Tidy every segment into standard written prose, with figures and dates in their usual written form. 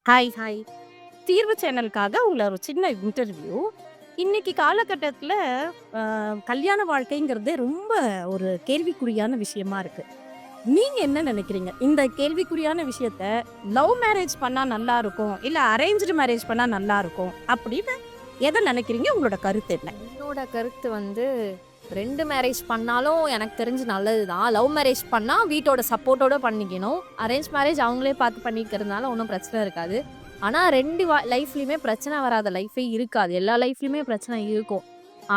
Hi hi. தீர்வு சேனலுக்காக உங்கள ஒரு சின்ன இன்டர்வியூ. இன்னைக்கு காலகட்டத்தில அ கல்யாண வாழ்க்கைங்கிறதே ரொம்ப ஒரு கேள்விக்குறியான விஷயமா இருக்கு. நீங்க என்ன நினைக்கிறீங்க? இந்த கேள்விக்குறியான விஷயத்த லவ் மேரேஜ் பண்ணா நல்லா இருக்கும், இல்ல அரேஞ்ச்டு மேரேஜ் பண்ணா நல்லா இருக்கும் அப்படின்னு எத நினைக்கிறீங்க? உங்களோட கருத்து என்ன? என்னோட கருத்து வந்து 2 மேரேஜ் பண்ணாலும் எனக்கு தெரிஞ்சு நல்லது தான். லவ் மேரேஜ் பண்ணா வீட்டோட சப்போர்ட்டோட பண்ணிக்கணும். அரேஞ்ச் மேரேஜ் அவங்களே பார்த்து பண்ணிக்கிறதுனால ஒண்ணும் பிரச்சனை இருக்காது. ஆனா 2 லைஃப்லயுமே பிரச்சனை வராத லைஃபே இருக்காது. எல்லா லைஃப்லயுமே பிரச்சனை இருக்கும்.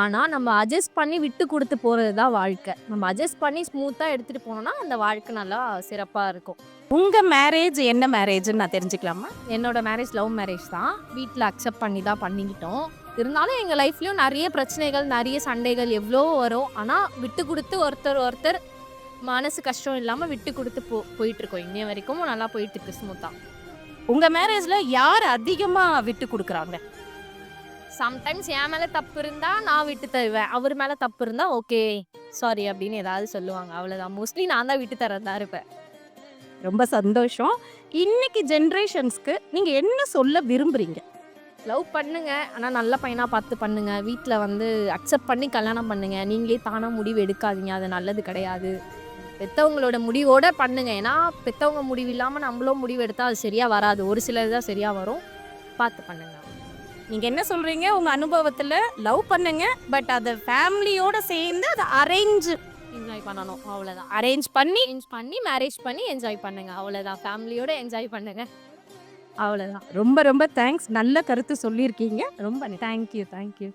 ஆனா நம்ம அட்ஜஸ்ட் பண்ணி விட்டு குடுத்து போறது தான் வாழ்க்கை. நம்ம அட்ஜஸ்ட் பண்ணி ஸ்மூத்தா எடுத்துட்டு போனோம்னா, அந்த வாழ்க்கை நல்லா சிறப்பா இருக்கும். உங்க மேரேஜ் என்ன மேரேஜ்ன்னு நான் தெரிஞ்சுக்கலாமா? என்னோட மேரேஜ் லவ் மேரேஜ் தான். வீட்ல அக்செப்ட் பண்ணி தான் பண்ணிக்கிட்டோம். இருந்தாலும் எங்க லைஃப்லயும் நெறைய பிரச்சனைகள், நெறைய சண்டைகள் எவ்வளவோ வரும். ஆனா விட்டு குடுத்து ஒருத்தர் ஒருத்தர் மனசு கஷ்டம் இல்லாம விட்டு குடுத்து போயிட்டுருக்கோம். இன்னைய வரைக்கும் நல்லா போயிட்டுருக்கு ஸ்மூத்தா. உங்க மேரேஜ்ல யார் அதிகமா விட்டு குடுக்குறாங்க? சம்டைம்ஸ் என் மேல தப்பு இருந்தா நான் விட்டு தருவேன். அவர் மேல தப்பு இருந்தா ஓகே, சாரி அப்படின்னு ஏதாவது சொல்லுவாங்க. அவ்வளோதான். மோஸ்ட்லி நான் தான் விட்டு தர்றதா இருப்பேன். ரொம்ப சந்தோஷம். இன்னைக்கு ஜெனரேஷன்ஸ்க்கு நீங்க என்ன சொல்ல விரும்புறீங்க? லவ் பண்ணுங்க. ஆனா நல்ல பையனா பார்த்து பண்ணுங்க. வீட்ல வந்து அக்செப்ட் பண்ணி கல்யாணம் பண்ணுங்க. நீங்களே தானா முடிவு எடுக்காதீங்க. அது நல்லது கிடையாது. பெத்தவங்களோட முடிவோட பண்ணுங்க. ஏன்னா, பெத்தவங்க முடிவு இல்லாம நம்மளும் முடிவு எடுத்தா அது சரியா வராது. ஒரு சிலது தான் சரியா வரும். பார்த்து பண்ணுங்க. நீங்க என்ன சொல்றீங்க? உங்க அனுபவத்துல லவ் பண்ணுங்க. பட் அத ஃபேமிலியோட சேர்ந்து அத என்ஜாய் பண்ணணும். அவ்வளோதான். அரேஞ்ச் பண்ணி அரேஞ்ச் பண்ணி, மேரேஜ் பண்ணி என்ஜாய் பண்ணுங்க. அவ்வளோதான். ஃபேமிலியோட என்ஜாய் பண்ணுங்க. அவ்வளோதான். ரொம்ப ரொம்ப தேங்க்ஸ். நல்ல கருத்து சொல்லியிருக்கீங்க. ரொம்ப தேங்க் யூ.